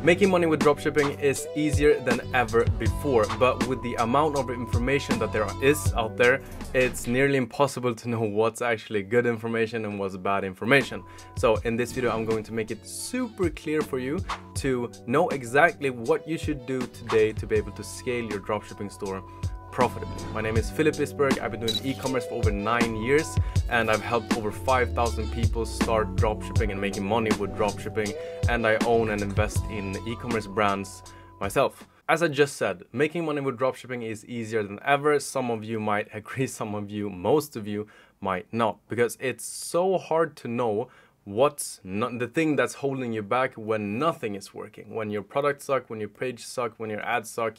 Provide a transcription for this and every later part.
Making money with dropshipping is easier than ever before, but with the amount of information that there is out there, it's nearly impossible to know what's actually good information and what's bad information. So in this video, I'm going to make it super clear for you to know exactly what you should do today to be able to scale your dropshipping store profitably. My name is Philip Isberg. I've been doing e-commerce for over 9 years and I've helped over 5,000 people start dropshipping and making money with dropshipping, and I own and invest in e-commerce brands myself. As I just said, making money with dropshipping is easier than ever. Some of you might agree, some of you, most of you might not, because it's so hard to know what's not the thing that's holding you back when nothing is working, when your products suck, when your page suck, when your ads suck,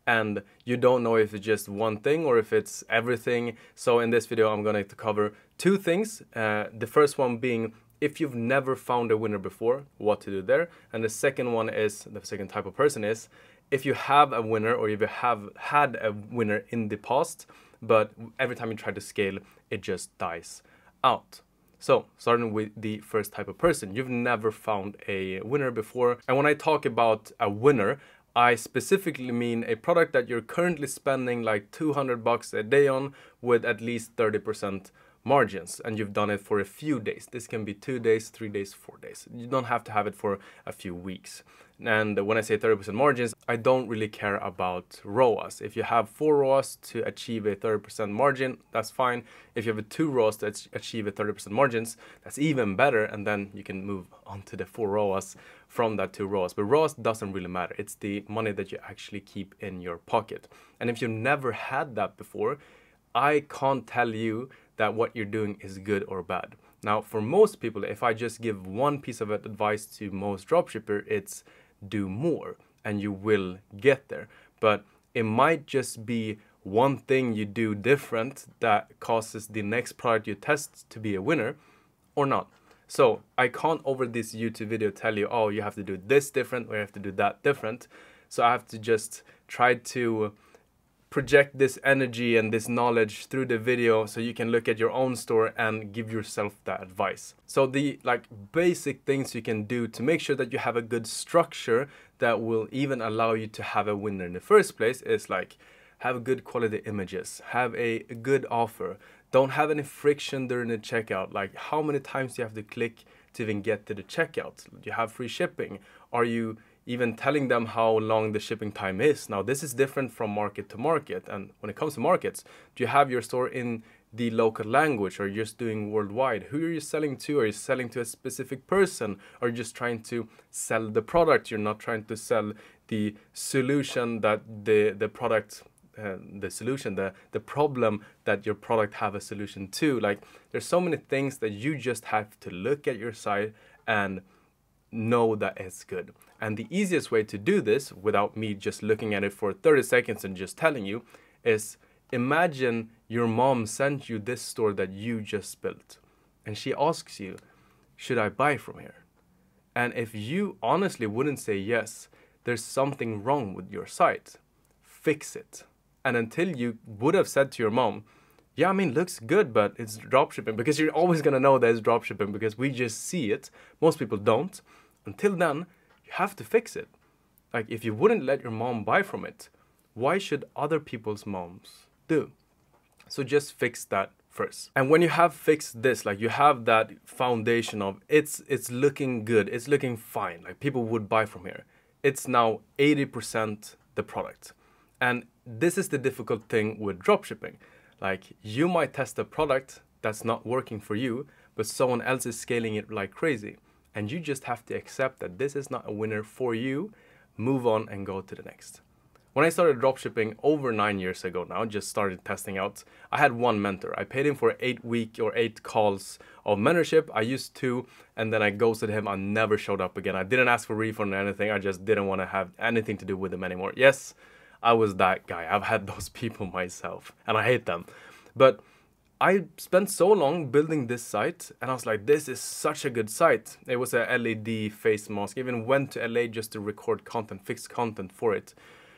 and you don't know if it's just one thing or if it's everything. So in this video, I'm going to cover two things. The first one being, if you've never found a winner before, what to do there. And the second one is, the second type of person is, if you have a winner or if you have had a winner in the past, but every time you try to scale, it just dies out. So, starting with the first type of person, you've never found a winner before. And when I talk about a winner, I specifically mean a product that you're currently spending like $200 a day on with at least 30% margins, and you've done it for a few days. This can be 2 days, 3 days, 4 days. You don't have to have it for a few weeks. And when I say 30% margins, I don't really care about ROAS. If you have 4 ROAS to achieve a 30% margin, that's fine. If you have 2 ROAS to achieve a 30% margins, that's even better. And then you can move on to the 4 ROAS from that 2 ROAS. But ROAS doesn't really matter. It's the money that you actually keep in your pocket. And if you've never had that before, I can't tell you that what you're doing is good or bad. Now, for most people, if I just give one piece of advice to most dropshipper, it's do more and you will get there. But it might just be one thing you do different that causes the next product you test to be a winner or not. So I can't over this YouTube video tell you, oh, you have to do this different or you have to do that different. So I have to just try to project this energy and this knowledge through the video so you can look at your own store and give yourself that advice. So the basic things you can do to make sure that you have a good structure that will even allow you to have a winner in the first place is have good quality images, have a good offer, don't have any friction during the checkout. Like how many times do you have to click to even get to the checkout? Do you have free shipping? Are you even telling them how long the shipping time is? Now, this is different from market to market. And when it comes to markets, do you have your store in the local language or just doing worldwide? Who are you selling to? Are you selling to a specific person? Or are you just trying to sell the product? You're not trying to sell the solution that the product, the problem that your product have a solution to. Like, there's so many things that you just have to look at your site and know that it's good. And the easiest way to do this without me just looking at it for 30 seconds and just telling you is, imagine your mom sent you this store that you just built and she asks you, should I buy from here? And if you honestly wouldn't say yes, there's something wrong with your site. Fix it. And until you would have said to your mom, yeah, I mean, looks good, but it's dropshipping, because you're always going to know that it's dropshipping because we just see it. Most people don't. Until then, you have to fix it. Like, if you wouldn't let your mom buy from it, why should other people's moms do? So just fix that first. And when you have fixed this, like you have that foundation of it's looking good, it's looking fine, like people would buy from here. It's now 80% the product. And this is the difficult thing with dropshipping. Like, you might test a product that's not working for you, but someone else is scaling it like crazy. And you just have to accept that this is not a winner for you, move on and go to the next. When I started dropshipping over 9 years ago now, just started testing out, I had one mentor. I paid him for 8 calls of mentorship. I used 2, and then I ghosted him. I never showed up again. I didn't ask for a refund or anything. I just didn't want to have anything to do with him anymore. Yes, I was that guy. I've had those people myself, and I hate them. But I spent so long building this site, and I was like, this is such a good site. It was a LED face mask. I even went to LA just to record content, fix content for it,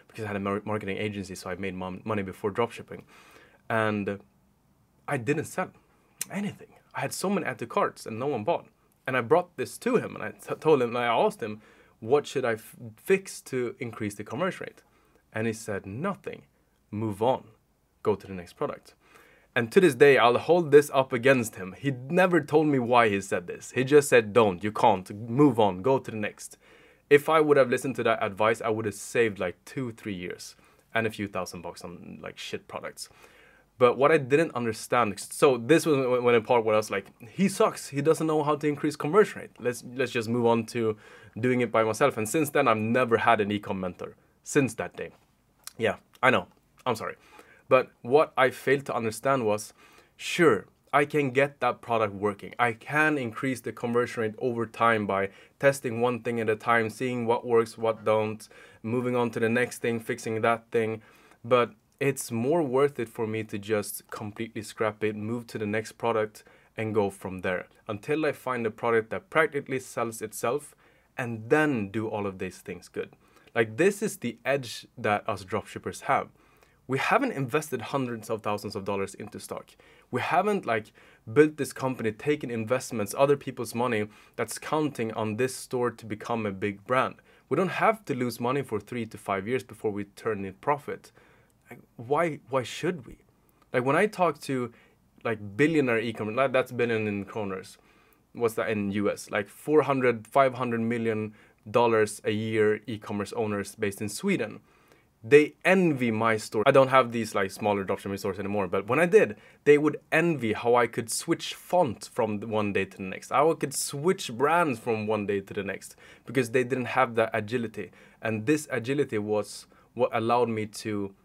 because I had a marketing agency, so I made money before dropshipping. And I didn't sell anything. I had so many add to carts and no one bought. And I brought this to him and I told him, I asked him, what should I fix to increase the conversion rate? And he said, nothing. Move on. Go to the next product. And to this day, I'll hold this up against him. He never told me why he said this. He just said, don't, you can't, move on, go to the next. If I would have listened to that advice, I would have saved like 2-3 years and a few $1,000 on like shit products. But what I didn't understand, so this was when a part where I was like, he sucks. He doesn't know how to increase conversion rate. Let's just move on to doing it by myself. And since then, I've never had an e-com mentor since that day. Yeah, I know. I'm sorry. But what I failed to understand was, sure, I can get that product working. I can increase the conversion rate over time by testing one thing at a time, seeing what works, what don't, moving on to the next thing, fixing that thing. But it's more worth it for me to just completely scrap it, move to the next product, and go from there until I find a product that practically sells itself, and then do all of these things good. Like, this is the edge that us dropshippers have. We haven't invested hundreds of thousands of dollars into stock. We haven't like built this company, taken investments, other people's money that's counting on this store to become a big brand. We don't have to lose money for 3 to 5 years before we turn in profit. Like, why should we? Like, when I talk to like billionaire e-commerce, like that's billion in kroners, what's that in US? Like 400-500 million dollars a year e-commerce owners based in Sweden. They envy my store. I don't have these like smaller dropshipping stores anymore, but when I did, they would envy how I could switch font from one day to the next. How I could switch brands from one day to the next because they didn't have that agility. And this agility was what allowed me to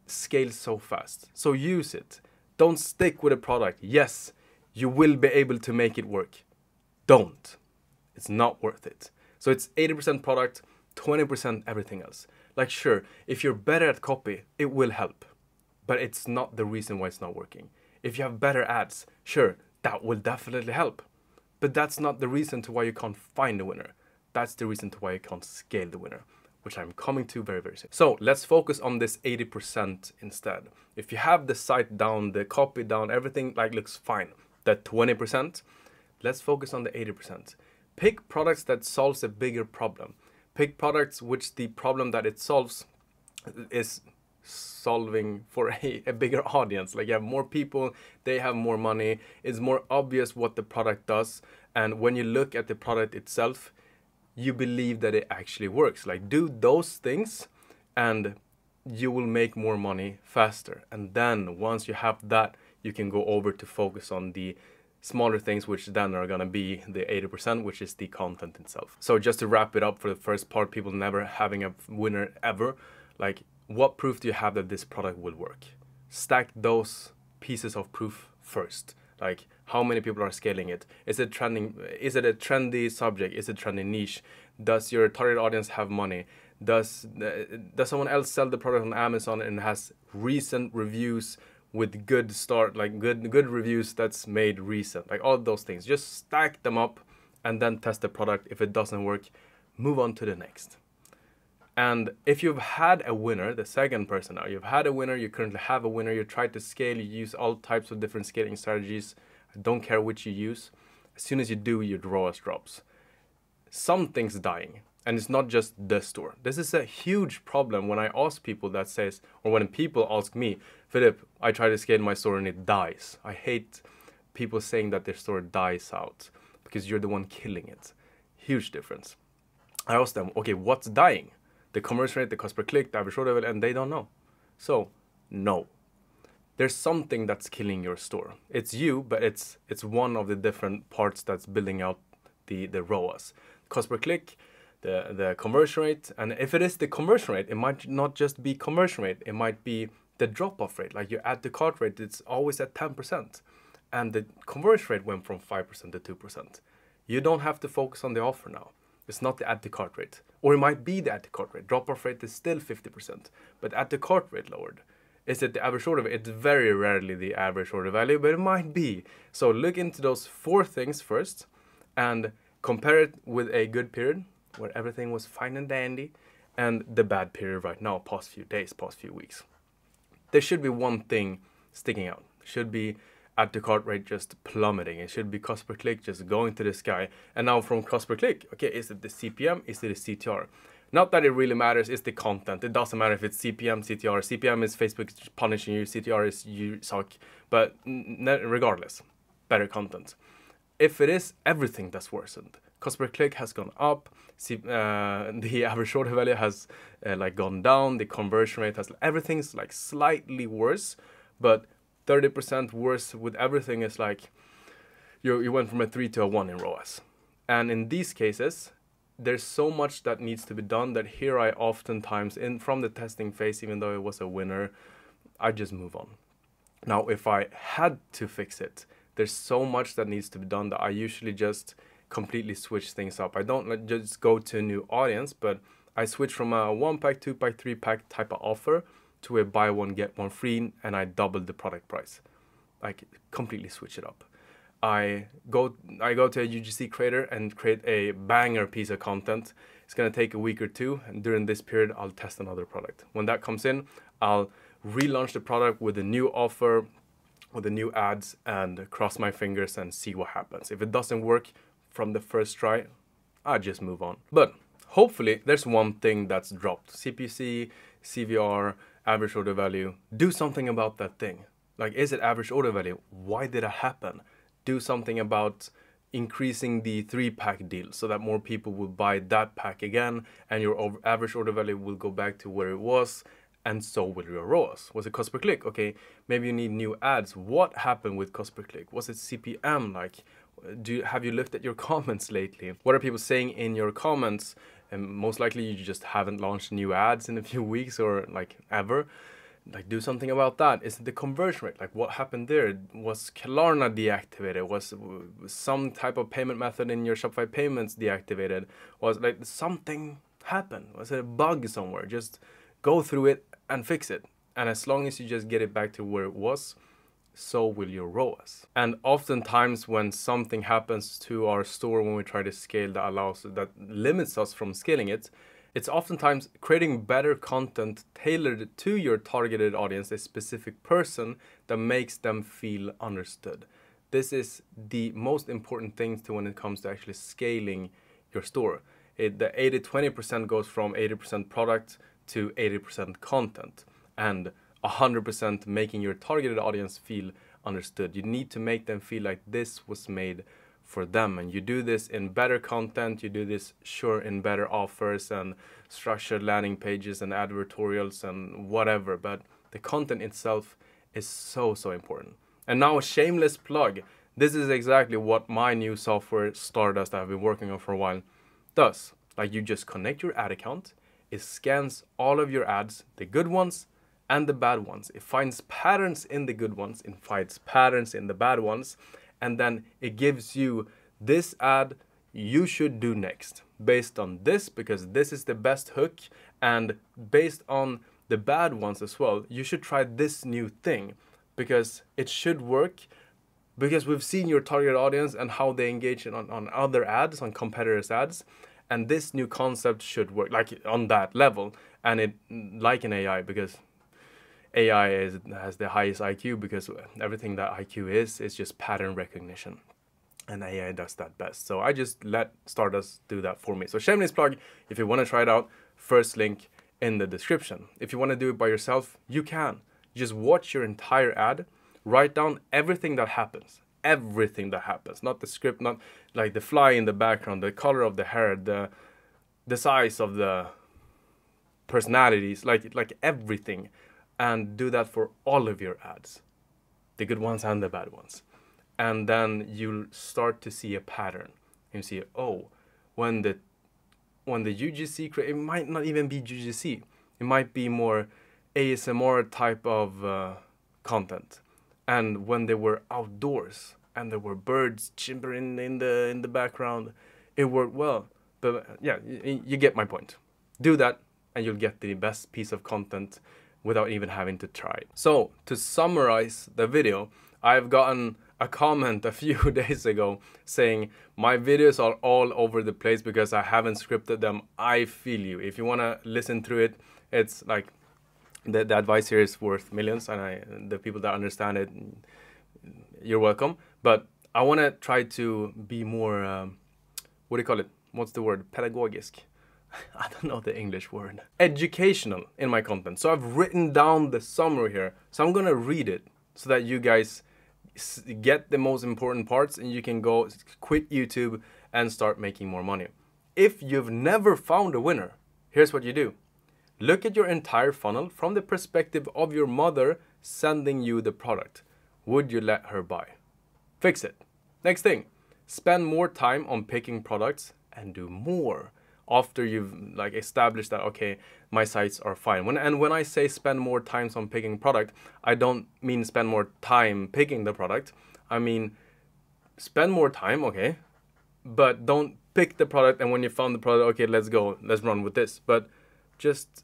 scale so fast. So use it. Don't stick with a product. Yes, you will be able to make it work. Don't. It's not worth it. So it's 80% product, 20% everything else. Like, sure, if you're better at copy, it will help. But it's not the reason why it's not working. If you have better ads, sure, that will definitely help. But that's not the reason to why you can't find a winner. That's the reason to why you can't scale the winner, which I'm coming to very, very soon. So let's focus on this 80% instead. If you have the site down, the copy down, everything like looks fine. That 20%, let's focus on the 80%. Pick products that solves a bigger problem. Pick products which the problem that it solves is solving for a bigger audience. Like, you have more people, they have more money, it's more obvious what the product does. And when you look at the product itself, you believe that it actually works. Like, do those things and you will make more money faster. And then once you have that, you can go over to focus on the smaller things, which then are gonna be the 80%, which is the content itself. So just to wrap it up for the first part, people never having a winner ever, like, what proof do you have that this product will work? Stack those pieces of proof first. Like, how many people are scaling it? Is it trending? Is it a trendy subject? Is it a trendy niche? Does your target audience have money? Does someone else sell the product on Amazon and has recent reviews with good good reviews that's made recent? Like, all those things, just stack them up and then test the product. If it doesn't work, move on to the next. And if you've had a winner, the second person now, you've had a winner, you currently have a winner, you tried to scale, you use all types of different scaling strategies. I don't care which you use. As soon as you do, your ROAS drops. Something's dying. And it's not just the store. This is a huge problem when I ask people that says, or when people ask me, Philip, I try to scale my store and it dies. I hate people saying that their store dies out because you're the one killing it. Huge difference. I ask them, okay, what's dying? The conversion rate, the cost per click, the average order level, and they don't know. So, no. There's something that's killing your store. It's you, but it's one of the different parts that's building out the ROAS. Cost per click, the conversion rate, and if it is the conversion rate, it might not just be conversion rate, it might be the drop-off rate. Like, your add to cart rate, it's always at 10%, and the conversion rate went from 5% to 2%. You don't have to focus on the offer now. It's not the add to cart rate, or it might be the add to cart rate. Drop-off rate is still 50%, but add to cart rate lowered. Is it the average order? It's very rarely the average order value, but it might be. So look into those 4 things first and compare it with a good period where everything was fine and dandy, and the bad period right now, past few days, past few weeks. There should be one thing sticking out. There should be add to cart rate just plummeting. It should be cost per click just going to the sky. And now from cost per click, okay, is it the CPM? Is it the CTR? Not that it really matters, it's the content. It doesn't matter if it's CPM, CTR. CPM is Facebook punishing you, CTR is you suck. But regardless, better content. If it is everything that's worsened, cost per click has gone up, the average order value has like gone down, the conversion rate has, everything's like slightly worse, but 30% worse with everything is like you went from a 3 to a 1 in ROAS. And in these cases, there's so much that needs to be done that here I oftentimes, from the testing phase, even though it was a winner, I just move on. Now, if I had to fix it, there's so much that needs to be done that I usually just completely switch things up. I don't just go to a new audience, but I switch from a 1-pack, 2-pack, 3-pack type of offer to a buy one, get one free, and I double the product price. Like, completely switch it up. I go to a UGC creator and create a banger piece of content. It's gonna take a week or two, and during this period, I'll test another product. When that comes in, I'll relaunch the product with a new offer, with the new ads, and cross my fingers and see what happens. If it doesn't work from the first try, I just move on. But hopefully, there's one thing that's dropped. CPC, CVR, average order value. Do something about that thing. Like, is it average order value? Why did it happen? Do something about increasing the 3-pack deal so that more people will buy that pack again, and your average order value will go back to where it was, and so will your ROAS. Was it cost per click? Okay, maybe you need new ads. What happened with cost per click? Was it CPM? Like, have you looked at your comments lately? What are people saying in your comments? And most likely you just haven't launched new ads in a few weeks or like ever. Like, do something about that. Is it the conversion rate? Like, what happened there? Was Klarna deactivated? Was some type of payment method in your Shopify payments deactivated? Was like something happened? Was it a bug somewhere? Just go through it and fix it. And as long as you just get it back to where it was, so will your ROAS. And oftentimes when something happens to our store when we try to scale that limits us from scaling it, it's oftentimes creating better content tailored to your targeted audience, a specific person, that makes them feel understood. This is the most important thing when it comes to actually scaling your store. The 80-20% goes from 80% product to 80% content, and 100% making your targeted audience feel understood. You need to make them feel like this was made for them, and you do this in better content, you do this in better offers and structured landing pages and advertorials and whatever, but the content itself is so important. And now a shameless plug. This is exactly what my new software, Stardust, that I've been working on for a while, does. Like, you just connect your ad account, it scans all of your ads, the good ones and the bad ones. It finds patterns in the good ones, it finds patterns in the bad ones, and then it gives you this ad you should do next based on this, because this is the best hook, and based on the bad ones as well, you should try this new thing because it should work, because we've seen your target audience and how they engage on other ads, on competitors' ads, and this new concept should work like on that level. And it, like an AI, because AI has the highest IQ, because everything that IQ is just pattern recognition, and AI does that best. So I just let Stardust do that for me. So shameless plug, if you want to try it out, first link in the description. If you want to do it by yourself, you can. Just watch your entire ad, write down everything that happens, not the script, not like the fly in the background, the color of the hair, the size of the personalities, like everything. And do that for all of your ads, the good ones and the bad ones. And then you'll start to see a pattern. You see, oh, when the UGC, it might not even be UGC. It might be more ASMR type of content. And when they were outdoors and there were birds chirping in the background, it worked well. But yeah, you get my point. Do that and you'll get the best piece of content without even having to try it. So, to summarize the video, I've gotten a comment a few days ago saying my videos are all over the place because I haven't scripted them. I feel you. If you want to listen through it, it's like the advice here is worth millions, and the people that understand it, you're welcome. But I want to try to be more, what do you call it? What's the word? Pedagogisk. I don't know the English word. Educational in my content. So I've written down the summary here. So I'm going to read it so that you guys get the most important parts and you can go quit YouTube and start making more money. If you've never found a winner, here's what you do. Look at your entire funnel from the perspective of your mother sending you the product. Would you let her buy? Fix it. Next thing, spend more time on picking products and do more after you've like established that, okay, my sites are fine. When I say spend more time on picking product, I don't mean spend more time picking the product. I mean, spend more time, okay, but don't pick the product and when you found the product, okay, let's go, let's run with this. But just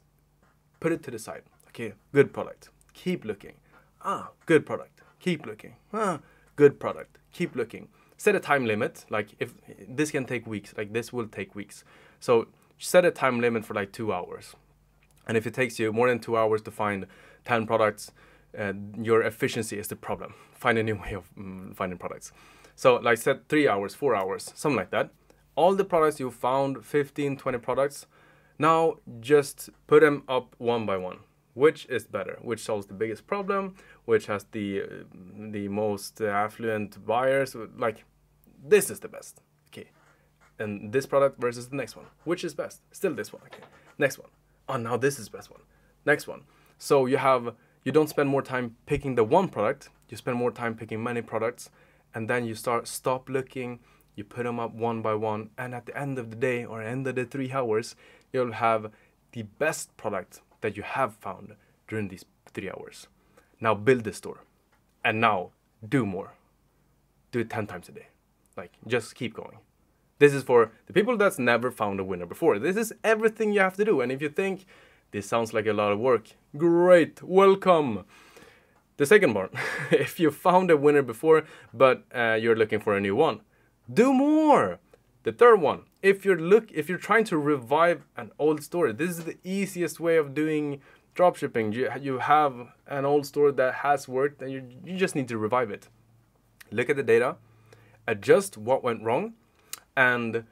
put it to the side. Okay, good product. Keep looking. Good product. Keep looking. Good product. Keep looking. Set a time limit. Like if this can take weeks, like this will take weeks. So set a time limit for like 2 hours. And if it takes you more than 2 hours to find 10 products, your efficiency is the problem. Find a new way of finding products. So like set 3 hours, 4 hours, something like that. All the products you found, 15, 20 products, now just put them up one by one. Which is better? Which solves the biggest problem? Which has the most affluent buyers? Like, this is the best. Okay. And this product versus the next one. Which is best? Still this one. Okay. Next one. Oh, now this is best one. Next one. So you don't spend more time picking the one product. You spend more time picking many products. And then you stop looking. You put them up one by one. And at the end of the day or end of the 3 hours, you'll have the best product that you have found during these 3 hours. Now build the store. And now do more. Do it 10 times a day. Like, just keep going. This is for the people that's never found a winner before. This is everything you have to do. And if you think this sounds like a lot of work, great, welcome. The second part, if you found a winner before, but you're looking for a new one, do more. The third one, if you're trying to revive an old store, this is the easiest way of doing dropshipping. You have an old store that has worked and you just need to revive it. Look at the data, adjust what went wrong, and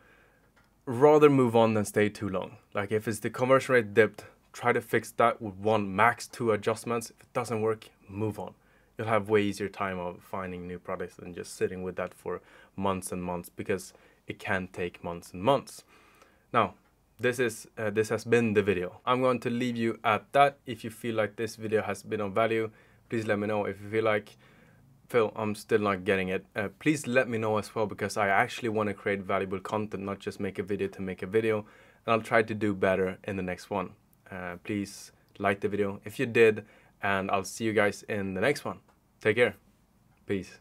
rather move on than stay too long. Like if it's the conversion rate dipped, try to fix that with one, max 2 adjustments. If it doesn't work, move on. You'll have way easier time of finding new products than just sitting with that for months and months, because it can take months and months. Now, this has been the video. I'm going to leave you at that. If you feel like this video has been of value, please let me know. If you feel like, Phil, I'm still not getting it, please let me know as well, because I actually want to create valuable content, not just make a video to make a video. And I'll try to do better in the next one. Please like the video if you did, and I'll see you guys in the next one. Take care. Peace.